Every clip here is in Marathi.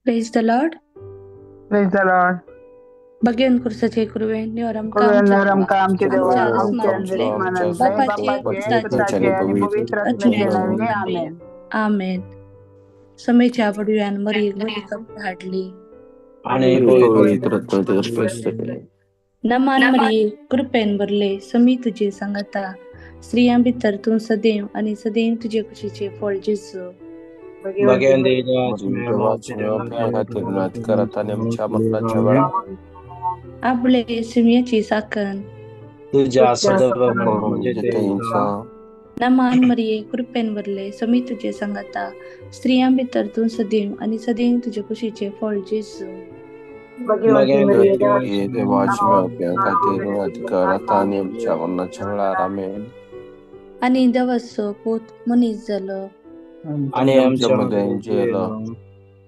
Praise the Lord. Praise the Lord. Bagyan kursaचे कुरवेंनी और हम कुरवेंवर आमचे देवा आमच्या आमचे आसमानातले अंतरिक्षमानातले बापाचे, बापाचे पुत्राचे आणि पवित्र आत्म्याचे नावे आमेन. आमेन. समयच्या पडव्यान मरी मरी कप हाडली आणि नमान मरिये कृपेन भरले समी तुझे सांगता स्त्रियां भितर तू सदैव आणि सदैव तुझे खुशीचे फळ जेसू भगवान आपले सिमियाची साकन तुझ्या सदैव नमान मरिये कृपेन भरले समी तुझे सांगता स्त्रियां भितर तू सदैव आणि सदैव तुझे खुशीचे फळ जेसू आणि दवस पोत मनीस झालं आणि आमच्या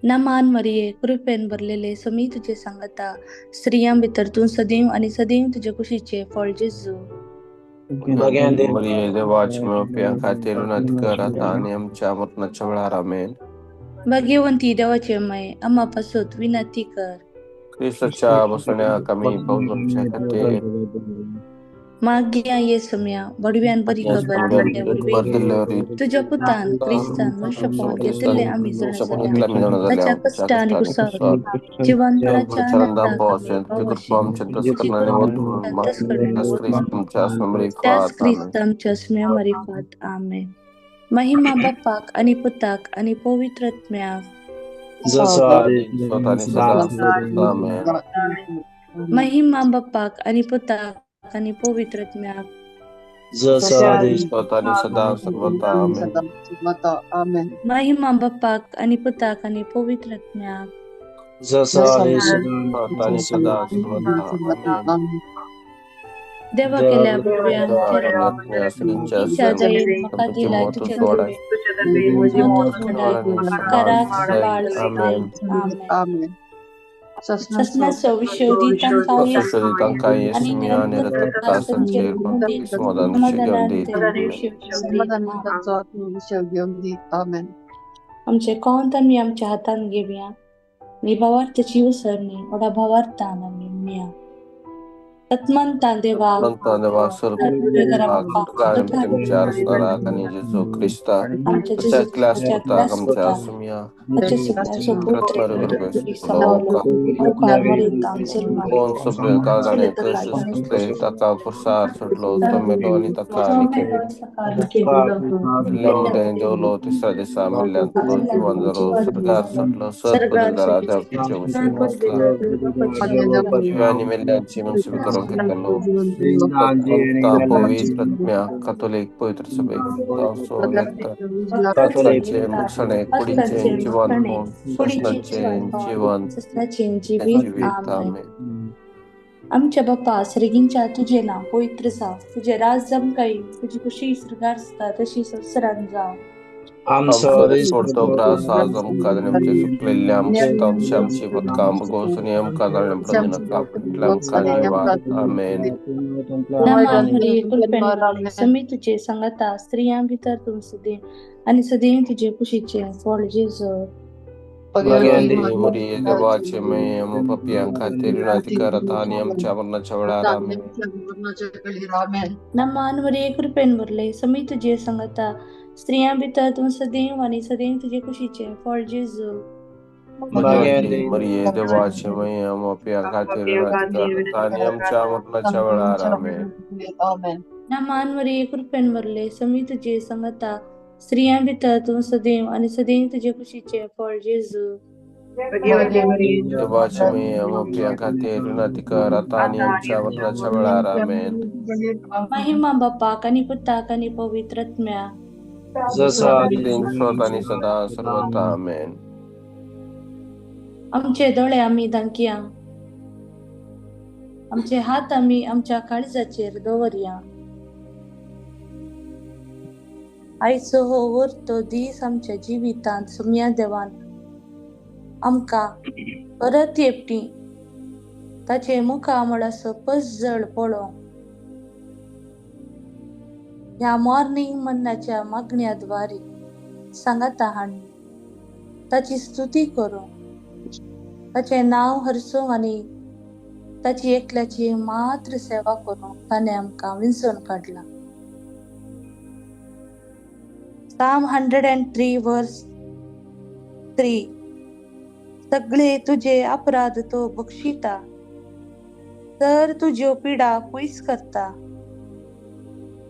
नमान मरिये कृपेन भरलेले समी तुझे सांगता स्त्रियां भितर तू सदैव आणि सदैव तुझे खुशीचे फळ जेसू भाग्यवंती देवाचे मय आम्हापासून विनंती कर माग्या ये सम्या बडव्यान बरी खबर तुझ्या पुतान क्रिस्तान मनुष्यपण घेतले आम्ही जण त्याच्या कष्ट आणि कुसावरी जिवंतराच्या त्याच क्रिस्तांच्या स्म्या मरिफात आमेन. महिमा बापाक आणि पुताक आणि पवित्रत्म्याक महिमा बापाक आणि पुताक आणि पवित्रत्म्याक महिमा बापाक आणि पुताक आणि पवित्रत्म्याक देवा केल्या दिला आमचे कोणतं मी आमच्या हातान घेऊया मी भावार्थाची उसरणी ओढा भावार्थान मिया तत्मंता देवा Catholic poetry सबै आमच्या बाप्पा श्रीगिंच्या तुझे नाव पवित्र जाव तुझे राज जमकाई तुझी खुशी श्रृंगार असता तशी संसारान जाव समी तुझे सांगता स्त्रियां भितर तू सदैव आणि सदैव तुझे खुशीचे फळ जेजू कृपेन भरले समी तुझे सांगता स्त्रियां भितर तू सदैव आणि सदैव तुझे खुशीचे फळ जेजू ना मानवरी कृपेन भरले समी तुझे संगता स्त्रियां भितर तू सदैव आणि सदैव तुझे खुशीचे फळ जेजू. देवाचे मी प्रिया खातीर विनंती कर आता आणि आमच्या मरणाच्या वेळार आमेन. महिमा बापाक आणि पुताक आणि पवित्रत्म्या जसा आदिन स्वत आणि सदा सर्वता आमेन. आमचे दोळे आम्ही दांकिया, आमचे हात आम्ही आमच्या काळजाचेर दवरया. आयचो हो उरतो दीस आमच्या जिवितांत सुम्या देवान आमकां परत येवटी ताचे मुखा म्हळासो पजळ पळोवंक ह्या मॉर्निंग मन्नाच्या मागण्याद्वारे सांगाता हाणी ताची स्तुती करूं, ताचे नाव हरसूंक आनी ताची एकल्याची मात्र सेवा करूंक ताणें आमकां विंचून काडला. Psalm 103 verse 3. सगळे तुझे अपराध तो बक्षिता, तर तुज्यो पिडा पयस करता.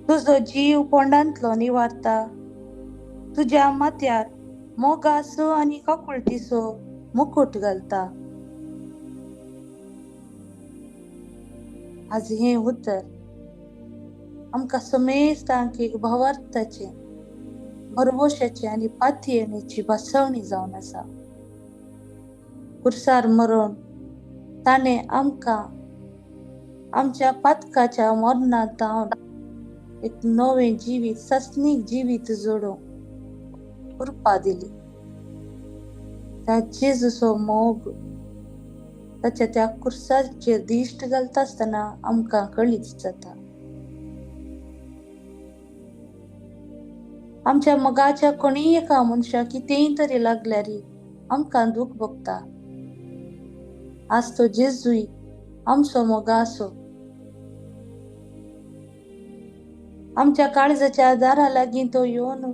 तुजो जीव पोंडांतलो निवारता. तुज्या माथ्यार मोगासो आनी काकुळटीचो मुकुट घालता. आज हे उतर आमकां समेस्तांक एक भावार्थाचे भरवशाचे आनी पातयेची भासवणी जावन आसा. कुर्सार मरून ताणें आमकां आमच्या पातकाच्या मरणांतावन एक नवें जिवीत सस्नीक जिवीत जोडूंक कृपा दिली. त्या जेजूचो मोग ताच्या त्या कुर्साचेर दिश्ट घालता आसतना आमकां कळीत जाता. आमच्या मोगाच्या कोणीय एका मनशाक कितेंय तरी लागल्यार आमकां दूख भोगता. आज तो जेजूय आमचो मोगा आसो. आमच्या काळजाच्या दारा लागीं तो येवन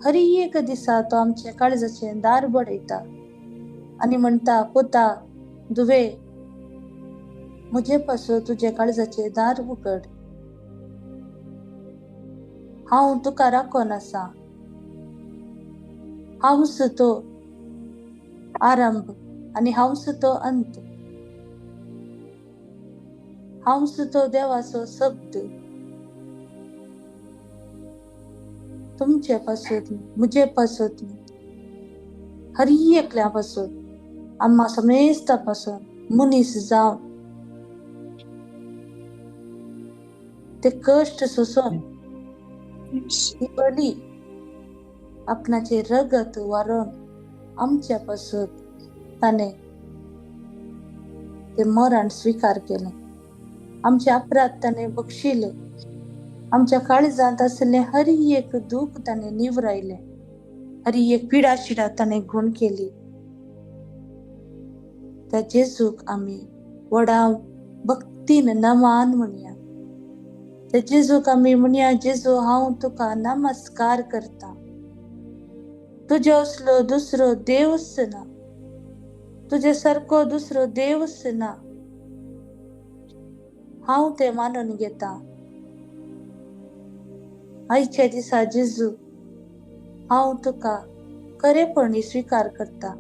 हर एक दिसा तो आमच्या काळजाचें दार बडयता आनी म्हणटा, पुता धुवे म्हजे पासो तुजे काळजाचें दार उगड. हांव तुका राखोन आसा. हांवच तो आरंभ आनी हांवच तो अंत. हांवच तो देवाचो शब्द. तुमचे पासून म्हजे पासून हर एकल्या पासून आम्हा समेस्ता पासून मनीस जावन ते कष्ट सोसून ती बली आपणाचे रगत वारून आमच्या पासून ताणें ते मरण स्वीकार केले. आमचे अपराध ताणें बक्षिले. आमच्या काळजांत असलें हर एक दूख ताणें निवरायले. हर एक पिडा शिडा ताणें घूण केली. त्या जेजूक आमी व्हडा भक्तीन नमान म्हणया. त्या जेजूक आमी म्हणया, जेजू हांव तुका नमस्कार करता. तुजे असलो दुसरो देवच ना. तुजे सारको दुसरो देवच ना. हांव ते मानून घेता. आयच्या दिसा जेजू हांव तुका खरेपणी स्वीकार करता.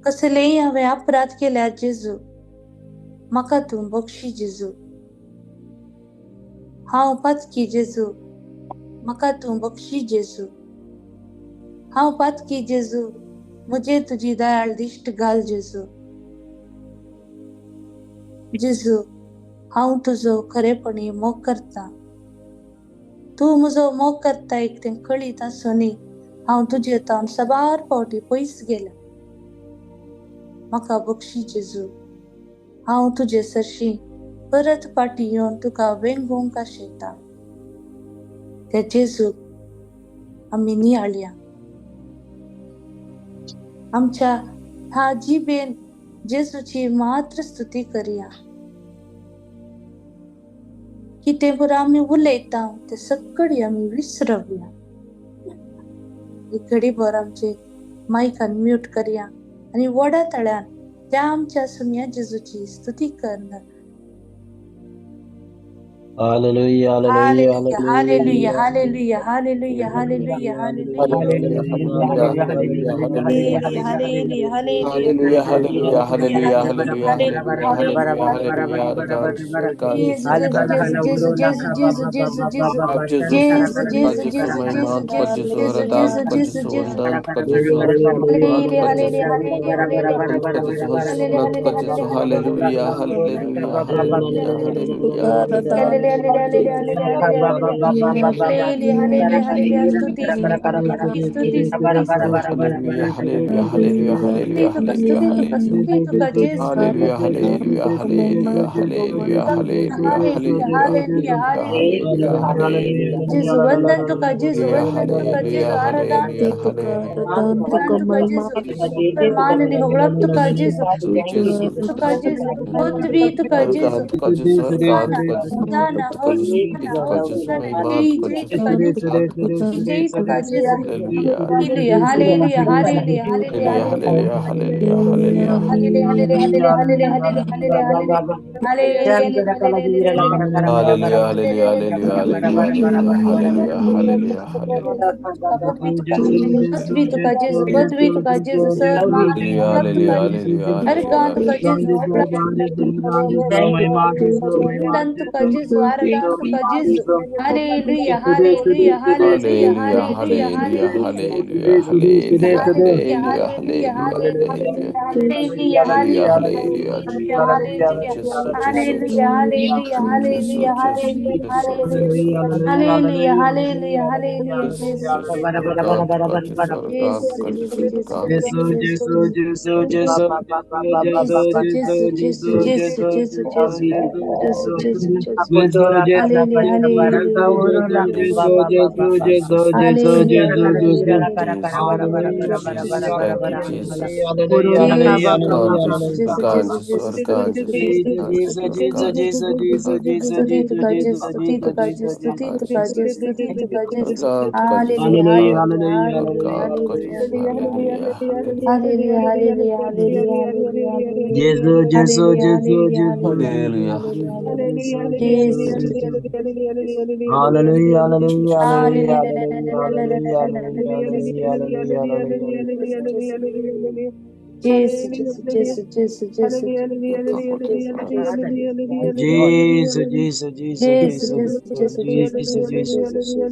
कसलेय हांवें अपराध केल्यार जेजू म्हाका तूं बक्षी. जेजू हांव पातकी. जेजू म्हाका तूं बक्षी. जेजू हांव पातकी. जेजू म्हजे तुजी दयाळ दिश्ट घाल. जेजू जेजू हांव तुजो खरेपणी मोग करता. तूं म्हजो मोग करता एक तें कळीत आसुनी हांव तुजे तावन सबार फावटी पयस गेला. म्हाका बक्षी. जेजू हांव तुजे सरशी परत फाटी येवन तुका वेंगूंक आशेता. त्या जेजूक आमी नियाळया. आमच्या ह्या जिबेन जेजूची मात्र स्तुती करया. कितें पुरो आमी उलयता ते सगळी आमी विसरवया. एक घडीभर आमचे मायकान म्यूट करया आनी व्हडा तळ्यान त्या आमच्या सुम्या जेजूची स्तुती करना. Hallelujah, hallelujah, Hallelujah, hallelujah. hallelujah, hallelujah, hallelujah, hallelujah, Hallelujah, hallelujah. hallelujah, hallelujah, hallelujah. Hallelujah, hallelujah, hallelujah, Hallelujah, hallelujah, hallelujah, hallelujah, hallelujah, hallelujah, hallelujah, hallelujah, hallelujah, hallelujah. hallelujah. Arkanjus, arkanjus, Jesus, Jesus, arkanjus. Jesus, Jesus, Jesus, Jesus, Jesus, आप जिसु Jesus, का Jesus, जिसु Jesus, महिमा Jesus, का Jesus, जिसु Jesus, वरदान Jesus, का Jesus, जिसु Jesus. वंदन का जिसु आत्मा Hallelujah, का hallelujah, जिसु hallelujah, hallelujah, आनंद का जिसु हसनत का जिसु hallelujah hallelujah hallelujah hallelujah hallelujah hallelujah, hallelujah, hallelujah, hallelujah. Hallelujah, hallelujah, hallelujah. स्तुति, स्तुति, स्तुति, स्तुति, स्तुति, स्तुति. हालेलुया हालेलुया हालेलुया स्तुति हालेलुया तुका, हालेलुया स्तुति तुका, हालेलुया स्तुति तुका, जेसु. Hallelujah hallelujah hallelujah hallelujah hallelujah Hallelujah, hallelujah hallelujah, hallelujah hallelujah. Hallelujah जेसु वंदन तुका, जेसु हालेलुया वंदन तुका, हालेलुया जेसु आराधना हालेलुया तुका, हालेलुया आराधना तुका, जेसु परमान निहोळप तुका, जेसु Jesu, तुका, जेसु पृथ्वी तुका, जेसु अर्कांत का जिसु अर्कांत होसाना, का जिसु होसाना, उन्नत का जिसु होसाना, स्तुति का जिसु होसाना, महिमा जय का जय जिसु तुका, जेसु उद्धार का जिसु जय तुका, जेसु. Hallelujah Hallelujah, hallelujah, hallelujah, hallelujah, hallelujah hallelujah. Hallelujah hallelujah hallelujah Hallelujah, hallelujah, hallelujah, hallelujah, hallelujah, hallelujah. Hallelujah, hallelujah, hallelujah hallelujah hallelujah hallelujah hallelujah hallelujah hallelujah hallelujah पृथ्वी तुका जेसु, पृथ्वी तुका जेसु, सर्वमान निहोळप तुका जेसु, हालेलुया अर्कान तुका जेसु, महिमा वंदन तुका जेसु, आराधना तुका जेसु. जिसु Hallelujah, hallelujah, hallelujah, hallelujah hallelujah, hallelujah hallelujah. Hallelujah Hallelujah, hallelujah hallelujah, hallelujah hallelujah, hallelujah hallelujah. Hallelujah Hallelujah, hallelujah hallelujah, hallelujah hallelujah, hallelujah. जिसु जिसु Hallelujah, hallelujah, जिसु hallelujah, जिसु hallelujah, जिसु hallelujah. जिसु Hallelujah, hallelujah, hallelujah, जिसु Jesus. जिसु अर्कांत का जिसु अर्कांत Jesus, का जिसु Jesus, अर्कांत Jesus, Jesus, Jesus, Jesus, Jesus, Jesus, Jesus, Jesus, Jesus, Jesus, Jesus, Jesus, Jesus, Jesus, Jesus, Jesus, Jesus, Jesus, Jesus. Jesus, Hallelujah, hallelujah, hallelujah, hallelujah, hallelujah, Jesus. Thank you, Jesus. Jesus, Arkanjus, Jesus, Jesus, Jesus, Arkanjus, Jesus, stuti Arkanjus, tuka, Arkanjus, Arkanjus, Arkanjus, stuti tuka, stuti tuka, Arkanjus, stuti tuka, Arkanjus, stuti tuka, Arkanjus, hallelujah, hallelujah, hallelujah, Arkanjus, Hallelujah, hallelujah, Hallelujah, hallelujah, hallelujah, hallelujah, hallelujah, Jesus, Jesus, hallelujah, Jesus, hallelujah, Jesus, hallelujah, Hallelujah, hallelujah, Hallelujah. hallelujah. Jesus, Jesus, Jesus. Hallelujah, hallelujah, hallelujah, Hallelujah, hallelujah, hallelujah, hallelujah, hallelujah, hallelujah, Jesus, Jesus, Jesus, Jesus, Jesus, Jesus, Jesus, Jesus, Jesus, Jesus, Jesus, Jesus, Jesus, Jesus, Jesus, Jesus. Jesus, Jesus.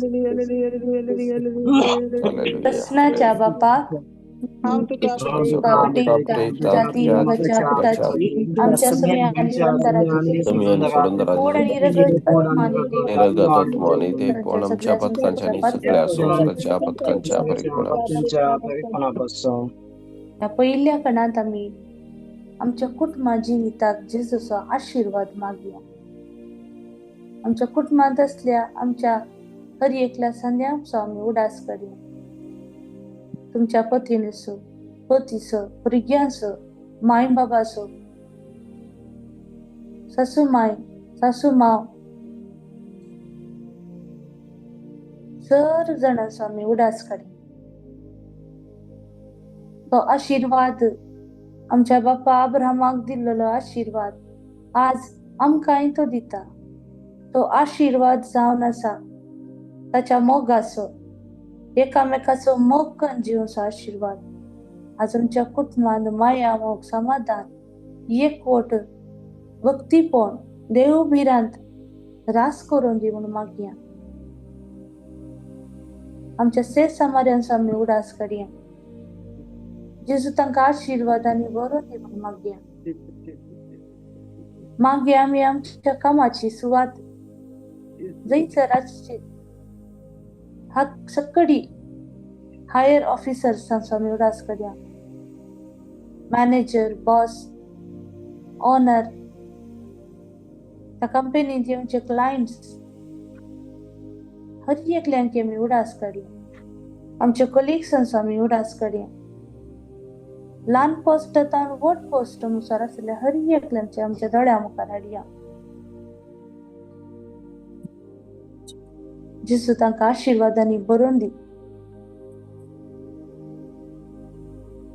Hallelujah, Rosnaच्या बापा Sabapa, Preta, जाती Prati, युगाच्या Pacha, पिताची आमच्या समय आणि सुगंधराची Damiani गोड Surandaraji, आणि रगत आत्माने दे Niragatatmani, त्यांच्या Deponam सगळ्या Chapatkanchani, Sakla Soska Chapatkanta Paripuna. या पहिल्या कणात आम्ही आमच्या कुटुंबा जिविताक जेजूचो आशीर्वाद मागया. आमच्या कुटुंबात असल्या आमच्या हर एकल्या संध्यांचो आम्ही उडास करूया. तुमच्या पत्नीसो, पतीसो, भुरग्यांसो, माय बाबासो, सासू माय, सासू माव, सर्व जणांचो आम्ही उडास करूया. तो आशीर्वाद आमच्या बापा अब्राहमाक दिल्लो आशीर्वाद आज आमकांय तो दिता. तो आशीर्वाद जावन आसा ताच्या मोगाचो एकामेकाचो मोग करून जिवचो आशीर्वाद आज आमच्या कुटुंबात माया मोग समाधान एकवट भक्तीपण देवभिरांत रास करून दी म्हणून मागया. आमच्या सेस समार्यांचो आमी उडास करूया. जेजू तांकां आशीर्वादांनी बरो दी म्हणून मागया. मागया आमी आमच्या कामाची सुवात जैसर आसची सकडी हायर ऑफिसर्सांचो आमी उडास करूया. मॅनेजर, बॉस, ओनर, त्या कंपनीत येवचे क्लायंट्स हर एकल्यांकी आमी उडास करूया. आमच्या कलिग्सांचो आमी उडास करूया. ल्हान पोस्टांत व्हड पोस्ट मुखार आसल्या हर एकल्यांचे आमच्या दोळ्या मुखार हाडया. जेजू तांकां आशीर्वादांनी भरून दी.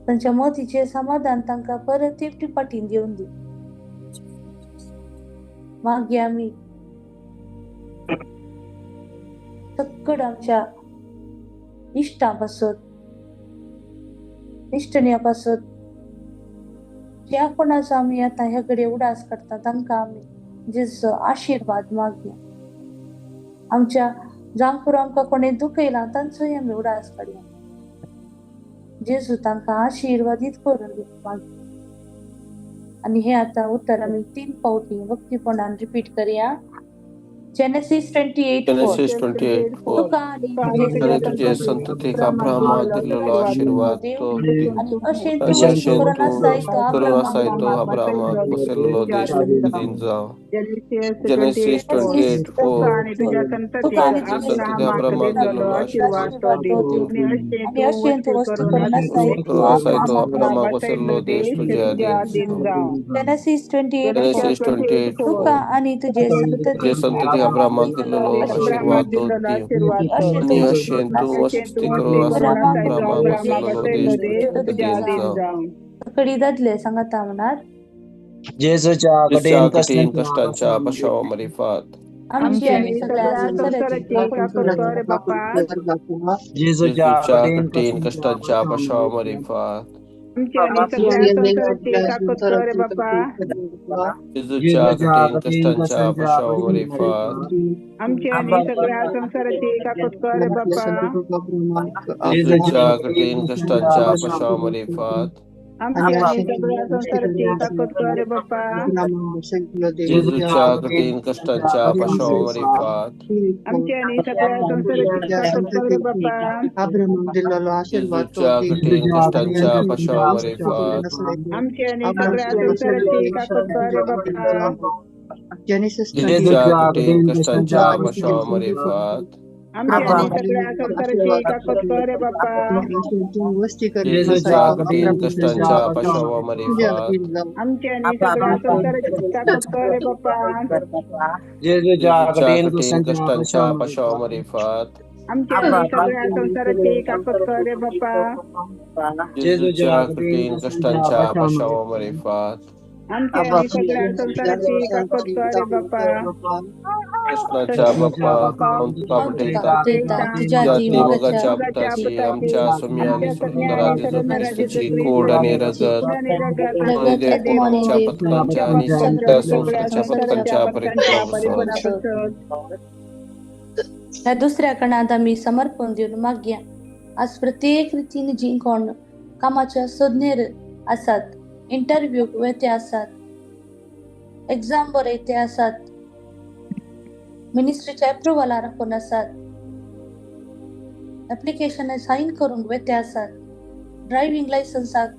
तांच्या मोतीचे समाधान तांकां परत 50 पाटीन दिवन दी. मागया आमी तिकड आमच्या इष्टापासत इष्टण्यापासत ज्या कोणाचा आम्ही आता ह्याकडे उडास करता तांकां आम्ही जेजो आशीर्वाद मागया. आमच्या जांकूर आमकां कोणी दुखयला तांचोय आमी उडास काडया. जेजू तांकां आशीर्वादीत करून मागया. आणि हे आता उत्तर आम्ही 3 पावटी भक्तीपणान रिपीट करूया. जेनेसिस 28:4 तुका आणि तुझे संततीक अब्राहमाक दिलेलो आशीर्वाद तो आणि अशें आणि तूं अशें करून तूं करून आसाय तो अब्राहमाक अब्राहमाक बसयल्लो देश दिन जावं. जेनेसिस 28:4 तुका आणि तुझ्या तुका आणि तुझे तुझे संतती अब्राहमाक दिलेलो आशीर्वाद आशीर्वाद तो तो आणि आणि अशें तूं वस्तू करून करून आसाय तो अब्राहमाक अब्राहमाक बसयल्लो देश तुझ्या दिन जावं. जेनेसिस 28:4 जेनेसिस 28:4 तुका आणि तुझे तुझे संतती अब्राहमाक दिलेलो आशीर्वाद तो दिव. आणि अशें तूं वस्ती करून आसाय अब्राहमाक बसयल्लो देश तुझ्या दिन जावं. कडी दादले सांगाता म्हणणार जेजूच्या जिसच्या कठीण कठीण कष्टांच्या पाशावामध्ये फात आमची आणि सगळ्या संसाराची जेजूच्या जिसूच्या कठीण कठीण कष्टांच्या पाशावामध्ये फात जिसूच्या कठीण कष्टांच्या पाशावामध्ये फात जिसूच्या कठीण कष्टांच्या पाशावामध्ये फात जिसूच्या कठीण कष्टांच्या पाशावामध्ये फात जिसूच्या कठीण कष्टांच्या पाशावामध्ये फात जिसूच्या कठीण कष्टांच्या पाशावामध्ये फात जिसूच्या कठीण कष्टांच्या पाशावामध्ये फात जिसूच्या कठीण कष्टांच्या पाशावामध्ये फात जिसूच्या कठीण कष्टांच्या पाशावामध्ये फात कृष्णाच्या बाप्पा तुका पटयता जाती मगाच्या पुताची आमच्या सुमी आणि सुंदरा जेजू ख्रिस्ताची कोड आणि रगत आणि देवपूर्वीच्या पथकांच्या आणि सगळ्या संस्थाच्या पथकांच्या परिणाम ह्या दुसऱ्या कणात आम्ही समर्पण देऊन मागया. आज प्रत्येक रितीने जिंकोण कामाच्या सोदनेर आसात, इंटरव्ह्यू वेते आसात, एक्झाम बरयते आसात, मिनिस्ट्रीच्या अप्रुव्हला राखून आसात, ऍप्लिकेशन साईन करून वेते आसात, ड्रायव्हिंग लायसन्साक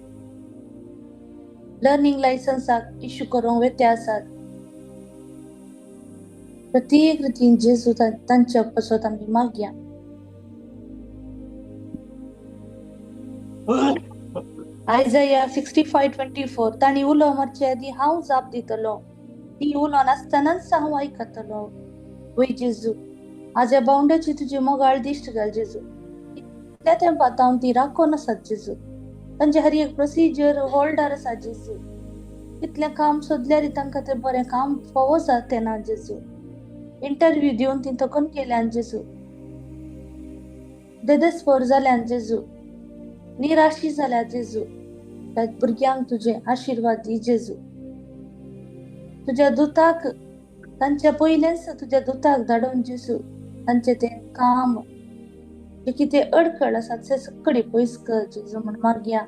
लर्निंग लायसन्साक इश्यू करून वेते आसात. प्रत्येक रितीन जेजू तांच्या पासत आम्ही मागया. आयझाया 65:24 ताणी उलो मारचे आदी हांव जाप दितलो, ती उलो नासतनाच हांव आयकतलो. वय जेजू, आज ह्या बावंड्याची तुजी मोगाळ दिश्ट घाल जेजू. त्या तेंपात हांव ती राखोन आसात जेजू. तांचे हर एक प्रोसिजर होल्डार आसा जेजू. कितलें काम सोदल्यार तांकां तें बरें काम फावो जाता ना जेजू. इंटरव्ह्यू दिवन ती तकून केल्यान जेजू. देदस्पर जाल्यान जेजू. निराशी जाल्या जेजू. त्या भुरग्यांक तुझे आशीर्वाद दी जेजू. तुझ्या दुताक तांच्या पयलेच तुझ्या दुताक धाडून जेजू तांचे ते काम जे कितें अडखळ आसा ते सगळे पयस कर जेजू म्हण मागया.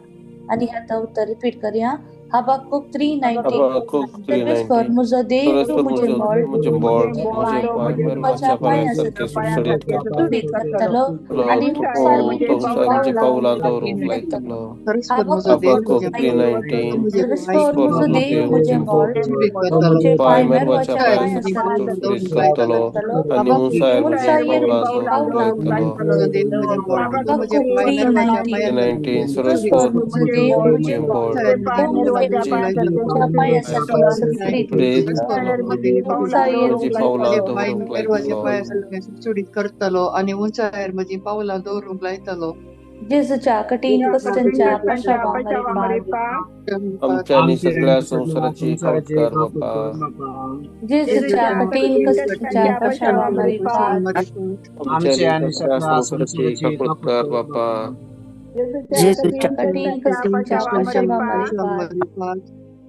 आणि आता उत्तर रिपीट करूया. हबाक्कूक 3:19 परमेश्वर म्हजो देव म्हजे बोळ मुझे वाच्या पायासारखे सुटसुटीत करतलो आणि तुमच्या पावलां दवरूंक लायतलो. हबाक्कूक 3:19 परमेश्वर म्हजो देव म्हजे पाय मेरवाच्या पायासारखे सुटसुटीत करतलो आणि उंचायेर म्हजी पावलां दवरूंक लायतलो. हबाक्कूक 3:19 परमेश्वर म्हजो देव म्हजे बोळ सुटसुटीत करतलो आणि उंचायेर म्हजी पावलां दवरूंक लायतलो. जेजूच्या कठीण कष्टांच्या पाशावामारी आमच्या आणि सगळ्या संसाराची कौतकार बापा. जेजूच्या कठीण कष्टांच्या पाशावामारी आमच्या आणि सगळ्या संसाराची कौतकार बापा. जेजूच्या कठीण कष्टांच्या पाशावामारी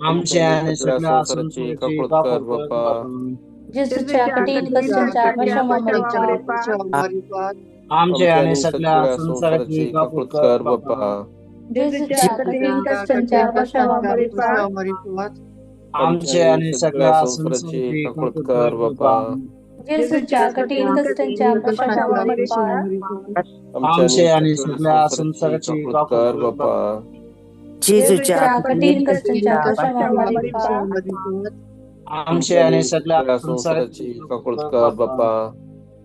आमच्या आणि सगळ्या संसाराची कौतकार बापा. जेजूच्या कठीण कष्टांच्या पाशावामारी आमच्या आणि सगळ्या संसाराची कौतकार बापा. जेजूच्या कठीण कष्टांच्या पाशावामारी आमच्या आणि सगळ्या संसाराची कौतकार बापा. जेजूच्या कठीण कष्टांच्या पाशावामारी आमच्या आणि सगळ्या संसाराची कौतकार बापा. जेजूच्या कठीण कष्टांच्या पाशावामारी आमच्या आणि सगळ्या संसाराची कौतकार बापा.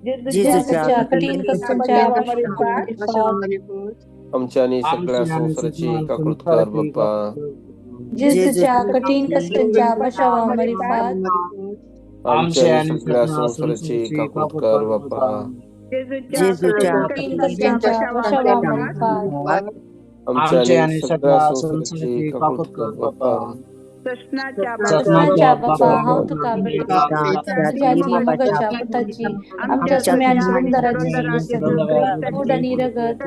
जेजूच्या कठीण कष्टांच्या पाशावामारी आमच्या आणि सगळ्या संसाराची कौतकार बापा. जेजूच्या कठीण कष्टांच्या पाशावामारी आमच्या आणि सगळ्या संसाराची कौतकार बापा. जेजूच्या कठीण कष्टांच्या पाशावामारी आमच्या आणि सगळ्या संसाराची कौतकार बापा. कृष्णाच्या बापा हांव तुका तुझ्या मगाच्या पुताची आमच्या सुम्यान सुंदराची कूड आणि रगत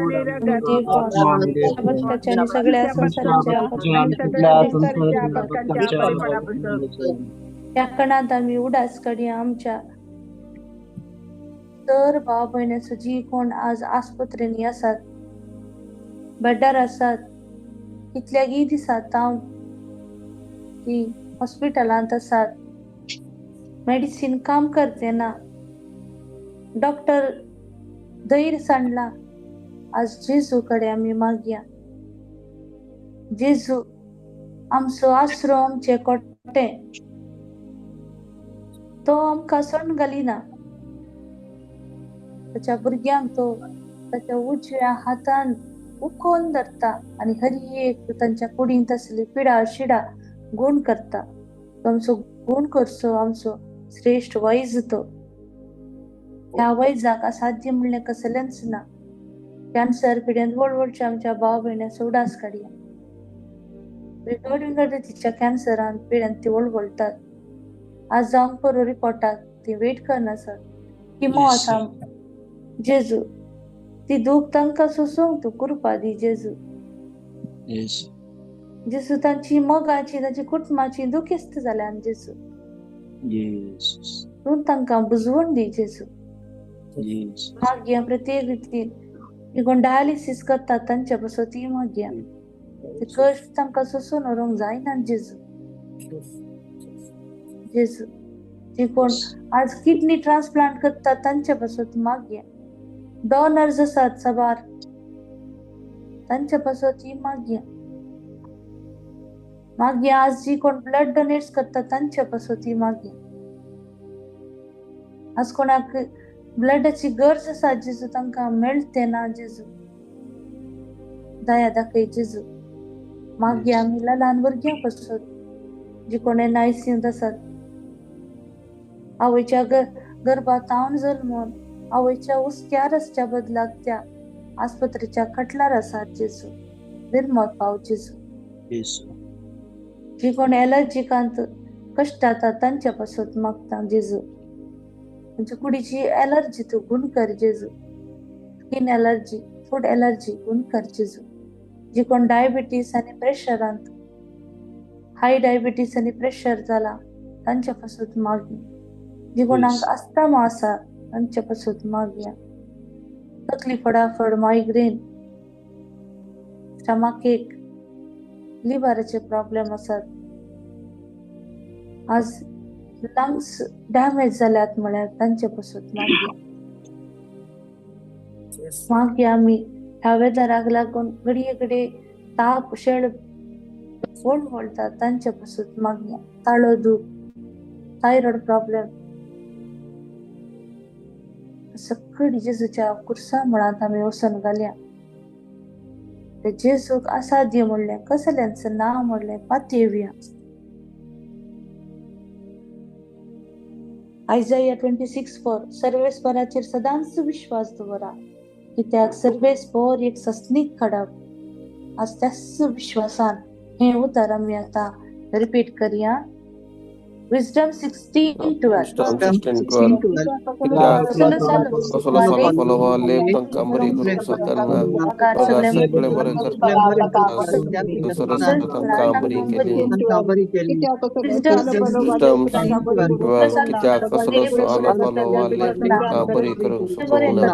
भक्ताच्या आणि सगळ्या संसाराच्या त्या कणात आम्ही उडास कडी आमच्या तर भाव बहिणीचो जी कोण आज आस्पत्रेनी आसात बेड्डार आसात कितल्यागी दिसात हांव ती हॉस्पिटलांत आसात मेडिसिन काम करते ना डॉक्टर धैर्य सांडला आज जेजू कडे आम्ही मागया जेजू आमचो आसरो आमचे कोट्टे तो आमकां सोडून घालिना त्याच्या भुरग्यांक तो त्याच्या उजव्या हातान उखोवन धरता आणि हरी एक तांच्या कुडींत आसली पिडा शिडा गुण करता तो आमचो गुण करचो आमचो श्रेष्ठ वैज तो ह्या वैजाक असाध्य म्हणले कसलेंच ना कॅन्सर पिड्यान व्हडव्हडच्या आमच्या भाव भयण्याचो उडास काडया विंगड विंगड तिच्या कॅन्सरान पिड्यान ती वळवळतात आज जावंक बरो रिपोर्टाक ती वेट करनासत किमो आसा जेजू ती दूख तांकां सोसूंक तूं कृपा दी जेजू जेजू तांची मोगाची तांची कुटुंबाची दुखिस्त जाल्यान जेजू तूं तांकां बुजवून दी जेजू मागया प्रत्येक रितीन कोण डायलिसीस करतात तांच्या पासून ती मागया ते कश्ट तांकां सोसून व्हरूंक जायना जेजू जेजू ती कोण आज किडनी ट्रान्सप्लांट करतात तांच्या पासून मागया डॉनर्स आसात साबार तांच्या पासून ती मागया मागया आज जी कोण ब्लड डोनेट्स करतात तांच्या पासून ती मागया आज कोणाक ब्लडाची गरज आसा जेजू तांकां मेळते ना जेजू दया दाखय जेजू मागया आमी ल्हान भुरग्यां पासून जी कोण NICUंत आसात आवयच्या गर्भात हांव जल्मोन आवयच्या उस्त्यार आसच्या बदलाक त्या आस्पत्रेच्या खटलार आसात जेजू निर्मत पाव जेजू जी कोण एलर्जिकांत कष्ट जाता तांच्या पासून मागता जेजू तांच्या कुडीची एलर्जी तूं गुण कर जेजू स्किन एलर्जी फूड एलर्जी गुण कर जेजू जी कोण डायबिटीस आनी प्रेशरांत हाय डायबिटीस आनी प्रेशर जाला तांच्या पासून मागया जी कोणाक अस्थमा आसा तांच्या पासून मागया तकली फडाफड मायग्रेन स्टमक एक लिव्हराचे प्रॉब्लेम आसात आज लंग्स डॅमेज जाल्यात म्हळ्यार तांच्या पासून मागया आमी ह्या वेदराक लागून घडये घडये ताप शेळ वळवळतात तांच्या पासून मागया ताळो दूख थायरॉइड प्रॉब्लेम सगळी जेजूच्या कुर्सा मुळांत आमी वचून घालया ते जेजूक असाध्य म्हणलें कसल्यांचं नांव म्हणलें पातयेवया आयजाया 26:4 सर्वेस्पराचेर सदांच विश्वास दवरा कित्याक सर्वेस बोर एक सस्नीक खडप आज त्याच विश्वासान हे उतर आमी आता रिपीट करूया. Wisdom 16:12. Wisdom 16:12. Kasolo sala palawa lep tang kambari guru sakalna agar sakle bare karta dusara tang kambari keli. Wisdom 12 kitya kasolo sala palawa lep tang kambari guru sakalna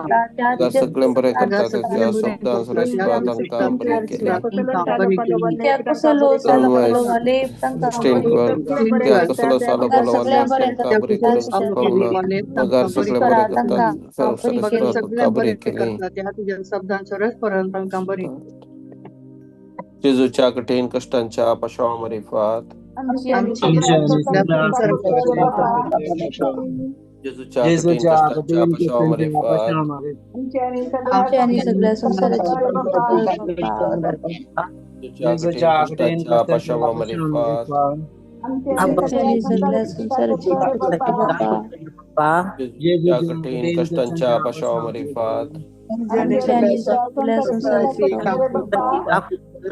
agar sakle bare karta kitya sabdan saraspa tang kambari keli. कित्याक कसलो साला पलोवा लेप तांकां 16:12 kitya kasolo sala palawa lep tang kambari guru sakalna agar sakle bare karta saraspa kambari keli. जेजूच्या कठीण कष्टांच्या पार्श्वामध्ये फात जेजूच्या कठीण कष्टांच्या पार्श्वामध्ये फात सगळ्या संसाराची जेजूच्या कठीण कष्टांच्या पार्श्वामध्ये फात सगळ्या संसाराची जेजूच्या कठीण कष्टांच्या पार्श्वामध्ये फात सगळ्या संसाराची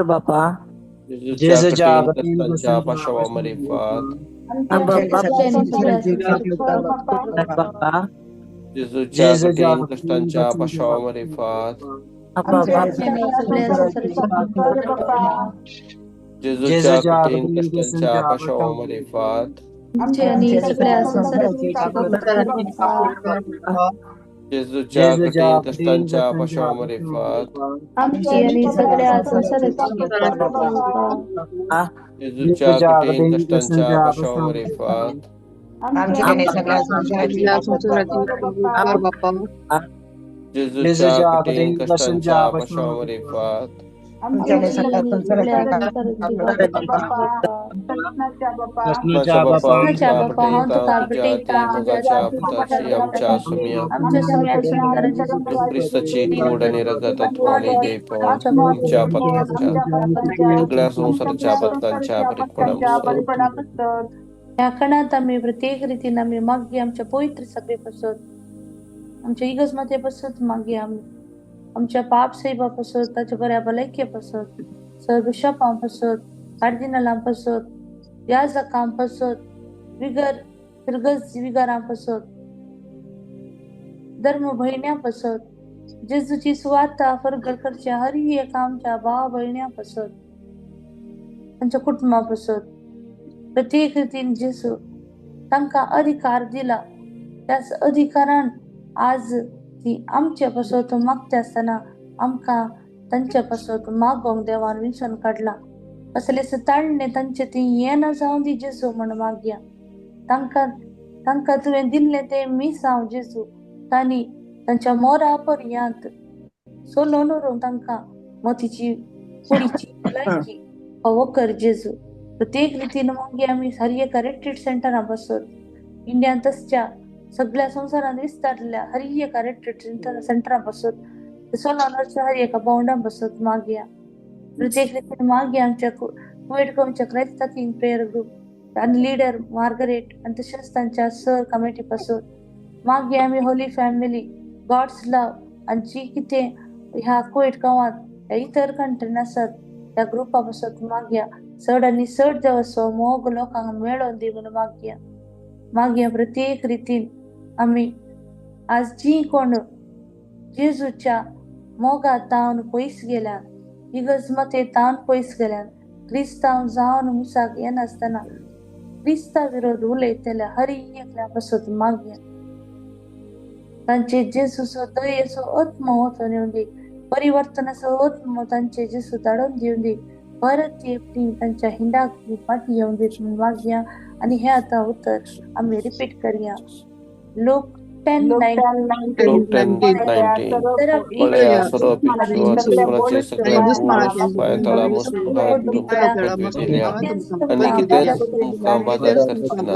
बापा जेजूच्या कठीण कष्टांच्या पार्श्वामध्ये फात जेजूच्या कठीण कष्टांच्या पार्श्वामध्ये फात जेजूच्या कठीण कष्टांच्या पार्श्वामध्ये फात सगळ्या संसाराची जेजूच्या कठीण कष्टांच्या पार्श्वामध्ये फात सगळ्या संसाराची जेजूच्या कठीण कष्टांच्या पार्श्वामध्ये फात जेजूच्या कठीण कष्टांच्या पार्श्वामध्ये फात आमच्या बापा आमच्या सुमिया ख्रिस्ताची गोड आणि रगत अथवाने दे आमच्या पथकाच्या सगळ्या संसाराच्या पथकांच्या परिपणाम या कणात आम्ही प्रत्येक रीतीने आम्ही मागे आमच्या पवित्र सगळे पसत आमच्या इगज मध्ये पसत मागे आम्ही आमच्या पाप सेवा पसत ताच्या बऱ्या भलायके पसत सर्वशपां पसत कार्दिनलां पसत याजकां पसत विगर फिरगज विगारां पसत धर्म भयण्या पसत जेजूची सुवार्ता फरगल करच्या हर एक आमच्या भाव भयण्या पसत तांच्या कुटुंबा पसत प्रत्येक रीतीन जेजू तांकां अधिकार दिला त्याच अधिकारान आज ती आमच्या पासत मागता आसतना आमकां तांच्या पासत मागोंक देवान विसरून काडला असले ताणणे तांचे ती येना जावं दी जेजू म्हण मागया तांकां तुवें दिल्लें तें मीस हांव जेजू तांणी तांच्या मोरा पर्यंत सोलोन व्हरून तांकां मोतीची कुडीची भलायकी फावो कर जेजू प्रत्येक रीतीन मागे आमी हर एका रेट्रीट सेंटरां बसत इंडियान तसच्या सगळ्या संसारान विस्तारल्या हर एका रेट्रीट सेंटरां बसत सोलोनच्या हर एका बावंडां बसत मागया प्रत्येक रीतीन मागे आमच्या कुवेट गोंयच्या क्रायस्त किंग प्रेयर ग्रुप आणि लीडर मार्गरेट आणि तशेंच तांच्या सर कमिटी बसत मागे आमी होली फॅमिली गॉड्स लव आणि जी कितें ह्या कुवेट गांवांत ह्या इतर कंट्रीन आसात त्या ग्रुपा बसत मागया चड आनी चड देवस्व मोग लोकांक मेळोन दी म्हणून मागया प्रत्येक रीतीन आमी आज जी कोण जेजूच्या मोगा तावन पयस गेल्यान इगज मते तावन पयस गेल्यान क्रिस्तांव जावन मुसाक येनासतना क्रिस्ता विरोध उलयतल्या हर एकल्या बसत मागया तांचे जेजूचो दयेचो आत्मो वचून येवन दी परिवर्तनाचो आत्मो तांचे जेजू धाडून दिवन दी परत एकटी तांच्या हिंडाक फाटी येवन दीत म्हूण मागया आनी हे आतां उतर आमी रिपीट करया लोक 10:19 पळया सर्व पितृवाचे सगळे पायतळा मस्तकात दिल्या आणि कितें तुमकां बाजार करचना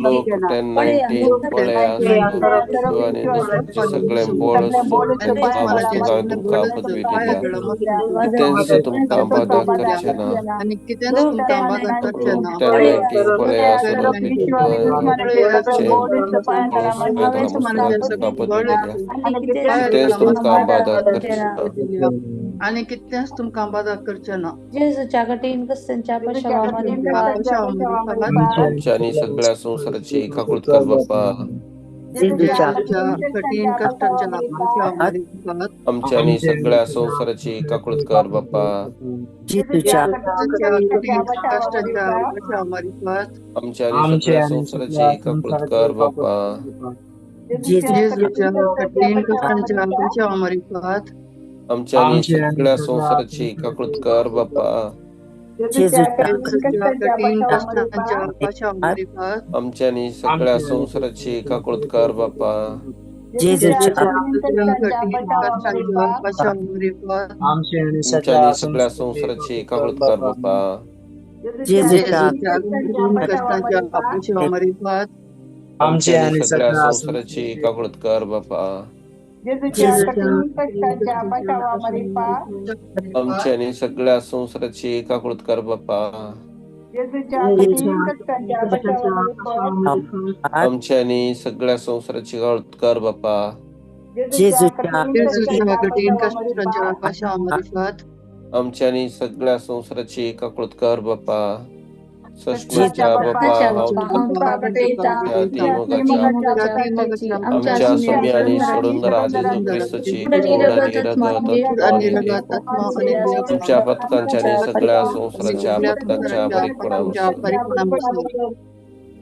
लोक 10:19 पळया आणि नसचे सगळे बोळ मस्तकात तुमकां पदवी दिल्या कितेंच तुमकां बाजार करचना लोक 10:19 पळया सर्व पितृवाचे Pedra Muslim Kapatilla. Tens तुमका आबाद करचना. आणि कितल्यास तुमकां आबाद करचना जेजूच्या कठीण कष्टांच्या पशावामध्ये आमच्या आणि सगळ्या संसाराची एकाकृत कर बाप्पा. कठीण कष्टांच्या आमच्या आणि सगळ्या संसाराची एकाकृत कर बाप्पा. कठीण कष्टांच्या आमच्या आणि सगळ्या संसाराची एकाकृत कर बाप्पा. कठीण कष्टांच्या आमच्या आणि सगळ्या संसाराची एकाकृत कर बाप्पा. आमच्या आणि सगळ्या संसाराची एकाकृत कर बाप्पा. आमच्या आणि सगळ्या संसाराची एकाकृत कर बाप्पा. आमच्या आणि सगळ्या संसाराची एकाकृत कर बाप्पा. आमच्या आणि सगळ्या संसाराची एकाकृत कर बाप्पा. आमच्या आणि सगळ्या संसाराची एकाकृत कर बाप्पा. आमच्या आणि सगळ्या संसाराची एकाकृत कर बाप्पा. सष्माच्या बाप्पा आमच्या स्वामी आणि सोडून राजेजू ख्रिस्तची तुमच्या पथकांच्या आणि सगळ्या संसाराच्या पथकांच्या परिपूर्ण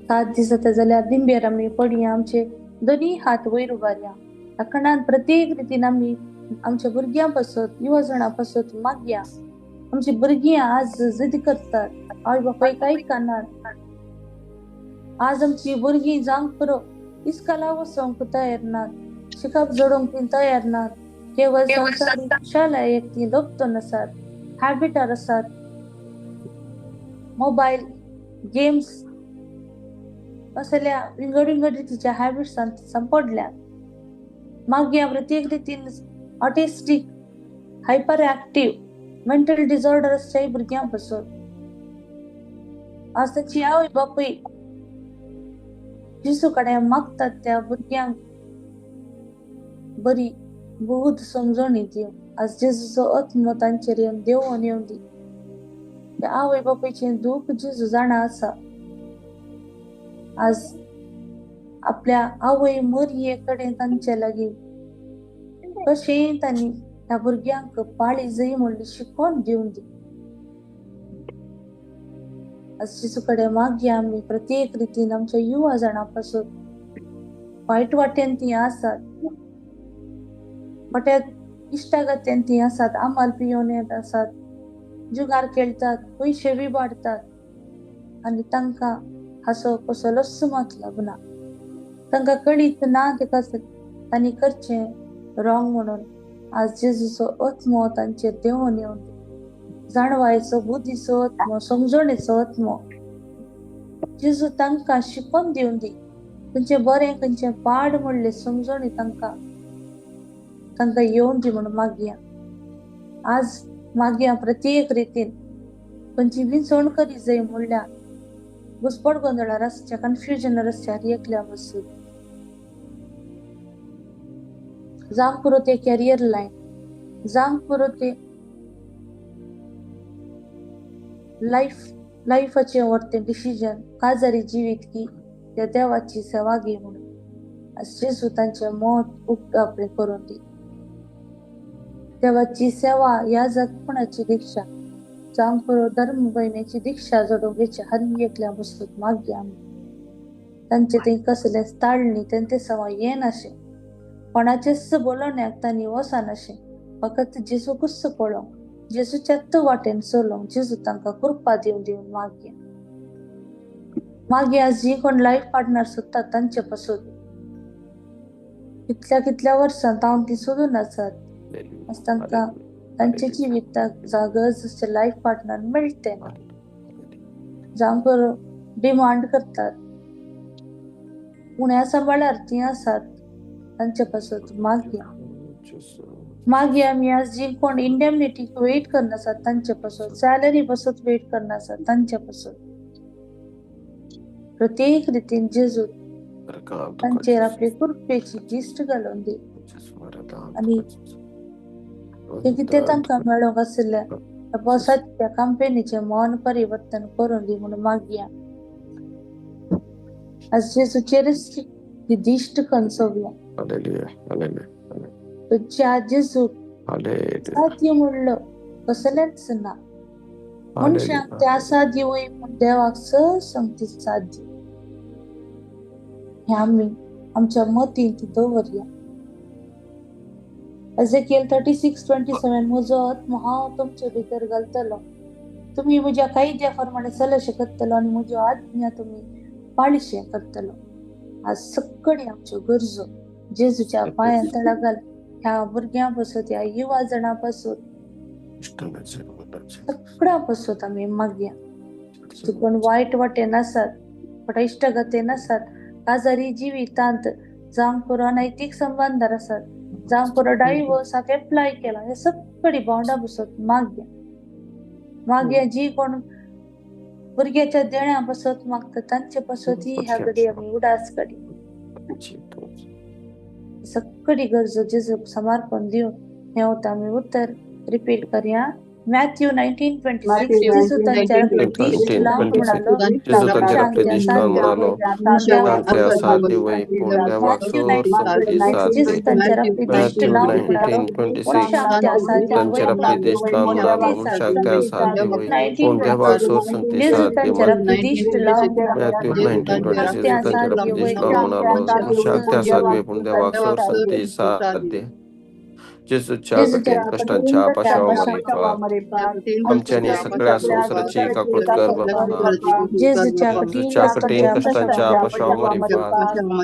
7 दिवसाचा जाल्यार दिंब्यार आमी पडया आमचे दोन्ही हात वयर उबारया. अखंडान प्रत्येक रितीन आमी आमच्या भुरग्यां पासत युवा जाणां पासत मागया. आमची भुरगीं आज जिद करतात, आवय बापाय काय करनात. आज आमची भुरगीं जांक पुरो इस्काला वचोंक तयार नात, शिकप जोडोंक तयार नात. केवळ संसारीक शालायेक ती लोकतोन आसात, हॅबिटार आसात. मोबाईल गेम्स असल्या विंगड रितीच्या हॅबिट्सान संपडल्या. मागया प्रत्येक रितीन ऑटिस्टिक, हायपर ऍक्टिव्ह, मेंटल डिसऑर्डर्सच्या भुरग्यां पासून आज त्याची आवय बापूय जिसू कडेन मागतात त्या भुरग्यांक बरी बहुत समजणी दिवं. आज जेजूचो आत्मो तांचेर येवन देवून येवन दी. त्या आवय बापूयचें दूख जेजू जाणा आसा. आज आपल्या आवय मरये कडेन तांचे लागीं कशें तांणी त्या भुरग्यांक पाळी जाय म्हणली शिकोवन दिवन दी. आज जेजू कडेन मागया आमी प्रत्येक रितीन आमच्या युवा जाणां पासून वायट वाटेन ती आसात, मोठ्या इश्टागत्यान ती आसात, आमाल पियोन येत आसात, जुगार खेळतात, पयशे विबाडतात आनी तांकां हासो कसलोच मात लागना. तांकां कळीत ना तेका तांणी करचें रॉंग म्हणून. आज जेजूचो आत्मो तांचेर देवून येवन जाणवायचो, बुद्धीचो आत्मो, समजणेचो आत्मो जेजू तांकां शिकोवन दिवन दी. खंयचे बरें खंयचे पाड म्हणले समजणी तांकां येवन दी म्हणून मागया. आज मागया प्रत्येक रितीन खंयची विंचवण करी जाय म्हणल्यार घुसपड गोंधळार आसच्या, कन्फ्युजन रस्त्यार एकल्या बसून जांक पुरो ते कॅरियर लायन, जांक पुरो ते लाईफाचे व्हरते डिसिजन, काजारी जिवीत की त्या देवाची सेवा घे म्हणून. आज जेजू तांचे मत उक्तावणे करून दी. देवाची सेवा या जगपणाची दीक्षा, जांक पुरो धर्म बहिणीची दीक्षा जोडोवची हर एकल्या बसून मागया आमी. तांचे ते कसले ताळणी तेंते सवा ये नाशे, कोणाचेच बोलवण्याक तांणी वचनाशे, फकत जेजू कुस्स पळोवंक, जेजूच्याच वाटेन चलोवंक जेजू तांकां कृपा दिवन मागया. मागया जी कोण लाईफ पार्टनर सोदतात तांचे पासून कितल्या वर्सां तावन ती सोदून आसात, आज तांकां तांचे जिविताक जागज लाईफ पार्टनर मेळटे. जांक पुरो डिमांड करतात, उण्या सांबाळार ती आसात, तांचे पासून मागया आमी. आज जी कोण इंडेमनिटीक वेट करना आसात तांचे पासून, सॅलरी पासून वेट करना आसात तांचे पासून प्रत्येक रितीन जेजू तांचेर आपली कृपेची दिश्ट घालून दी आनी ते कितें तांकां मेळोंक आशिल्ल्या त्या बॉसाच्या कंपनीचें मन परिवर्तन करून दी म्हणून मागया. आज जेजूचेरच ती दिश्ट खंचोवया. तुझ्या जेजू साध्य म्हणलं कसलेंच ना. मनशांक ते असाध्य वय पूण देवाक संगती साध्य. हे आमी आमच्या मतींत दवरया. एझेकिएल 36:27 म्हजो आत्मो हांव तुमचे भितर घालतलो. तुमी म्हज्या कायद्या प्रमाणे चलशे करतलो आनी म्हज्यो आज्ञा तुमी पाळशे करतलो. आज सगळे आमच्यो गरजो जेजूच्या पांयां तळा घाल. ह्या भुरग्यां पासून ह्या युवा जाणां पासून सगळ्या पासून आमी मागया. कोण वायट वाटेन आसात, खोटे इश्टगतेन आसात, काजारी जिवितांत जावं करून अनैतीक संबंदार आसात, जावं करून डायव्हर्साक एप्लाय केला, हे सगळी भावंडा पासून मागया. जी कोण भुरग्याच्या देण्या पासून मागता तांचे पासून ही ह्या घडी आमी उडास काडी. सगळी गरजो जेजूक समर्पण दिवन हे होता आमी उत्तर रिपीट करया. मॅथ्यू 19:26 जेजू तांच्या दिश्ट लावन म्हणालो, जेजू तांच्या दिश्ट लावन म्हणालो, जेजूच्या कठीण कष्टांच्या पाशावर आमच्यानी सगळ्या संसाराची काकूळत कर बाप्पा. जेजूच्या कठीण कष्टांच्या पाशावर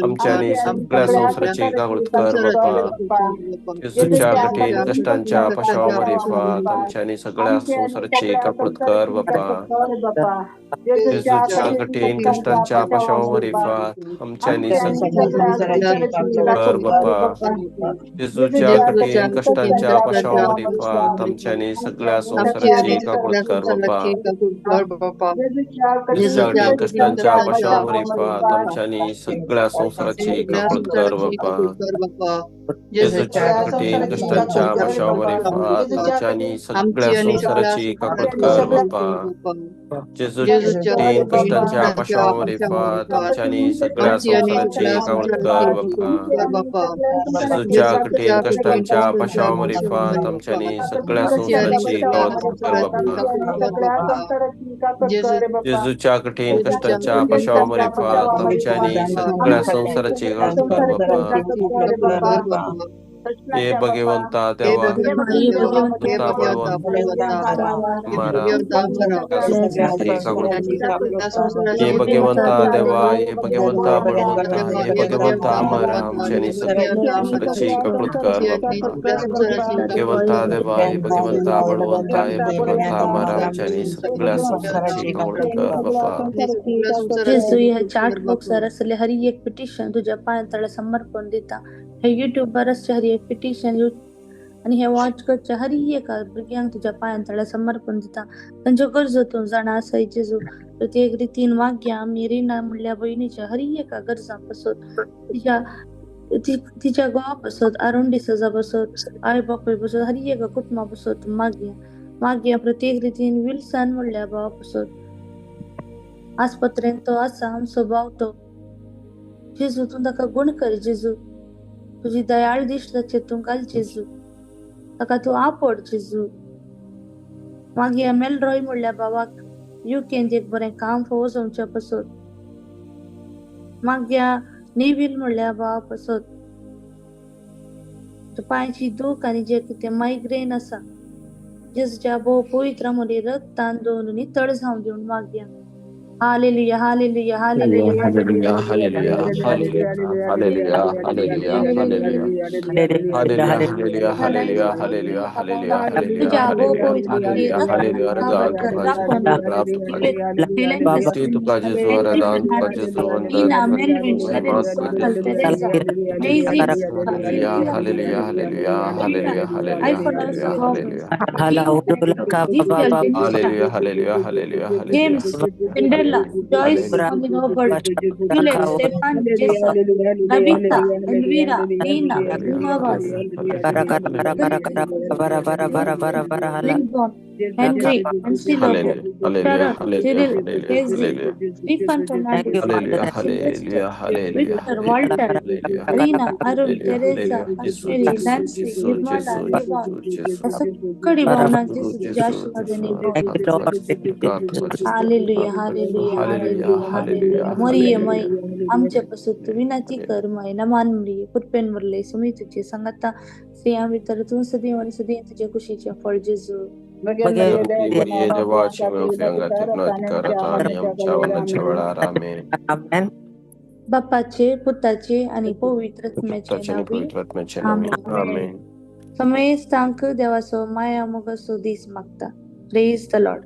आमच्यानी सगळ्या संसाराची काकूळत कर बाप्पा. जेजूच्या कठीण कष्टांच्या पाशावर आमच्यानी सगळ्या संसाराची काकूळत कर बाप्पा. जेजूच्या कठीण कष्टांच्या पाशावर आमच्यानी कर बाप्पा. जेजूच्या कठीण कष्टांच्या पाशावर आमच्यानी सगळ्या संसाराची काकूळत कर बाप्पा. जेजूच्या कठीण कष्टांच्या पाशावर आमच्यानी सगळ्या संसाराची काकूळत कर बाप्पा. जेजूच्या कठीण कष्टांच्या पाशावर आमच्यानी सगळ्या संसाराची काकूळत कर बाप्पा. जेजूच्या कठीण कष्टांच्या पाशावर आमच्यानी सगळ्या संसाराची काकूळत कर बाप्पा. जेजूच्या कठीण कष्टांच्या पाशावर आमच्यानी सगळ्या संसाराची काकूळत कर बाप्पा. जेजूच्या कठीण कष्टांच्या पाशावर आमच्यानी सगळ्या संसाराची काकूळत कर बाप्पा. हे भगवंता देवा, बळवंता हमारा हे भगवंता देवा, हे भगवंता बळवंता, हे भगवंता हमारा आमच्यानी संसाराची काकूळत कर बाप्पा. भगवंता देवा, हे भगवंता बळवंता, हे भगवंता हमारा आमच्यानी सगळ्या संसाराची काकूळत कर बाप्पा. जेजू ह्या चाट बॉक्सार असले हर एक पिटिशन तुझ्या पायांतळा समर्पण दिता. हे युट्यूबर असचे हर एक पिटिशन आणि हे वॉच करच्या हर एका भुरग्यांक तुझ्या पायांतळा समर्पण दिता. तांच्यो गरजो तूं जाणा आसा जेजू. प्रत्येक रितीन मागया आमी रिना म्हणल्या भयणीच्या हर एका गरजां पासून तिच्या घोवा पासून आरोंडी सजा पासून आई बापूय पासून हर एका कुटुंबा पासून मागया. प्रत्येक रितीन विल्सन म्हणल्या भावा पासून आस्पत्रेन तो आसा आमचो भावतो जेजू. तूं ताका गुण कर जेजू. तुझी दयाळ दिश्ट ताचेर तूं घाल जेजू. ताका तूं आपड जेजू. मागया मेलरॉय म्हणल्या भावाक युकेंत एक बरें काम फावो जावच्या पासून मागया. नेविल म्हणल्या भावा पासून पांयची दूख आनी जे कितें मायग्रेन आसा जेजूच्या भोव पवित्र मदी रक्तान दोन नितळ जावं दिवन मागया. Hallelujah, hallelujah, hallelujah, hallelujah, hallelujah, hallelujah, hallelujah, hallelujah, hallelujah, hallelujah, hallelujah, hallelujah, hallelujah, hallelujah, hallelujah, hallelujah, रजा प्राप्त तुका जेजू, आराधन तुका जेजू, वंदन hallelujah, hallelujah, hallelujah, hallelujah, hallelujah, hallelujah, hallelujah, hallelujah, hallelujah, hallelujah, hallelujah. Stella, Joyce, Mami Robert, Juliet, Stefan, Jason, Tabitha, Elvira, Tina, Navas, Lincoln, Henry, Nancy Lobo, Sharon, Cyril, Casey, Stephen Fernandez, Sylvester, Victor, Walter, Rina, Arun, Teresa, Ashwini, Nancy, Nirmala, Yvonne, सगळी भावनांची स्तुतीची आशीर्वादाने हालेलुया हालेलुया हालेलुया हालेलुया मरियमय आमच्यापासून विनाची कर्मय नमानमरी पुरपेनवरले सुमी तुझे संगता श्री आम्ही तर तू सदैव सदैव तुझ्या खुशीच्या फळ जेजू बापाचे पुताचे आणि पवित्र आत्म्याचे नावे आमेन. समय स्थांक देवासो माया मग असो दिस मागता. Praise the Lord.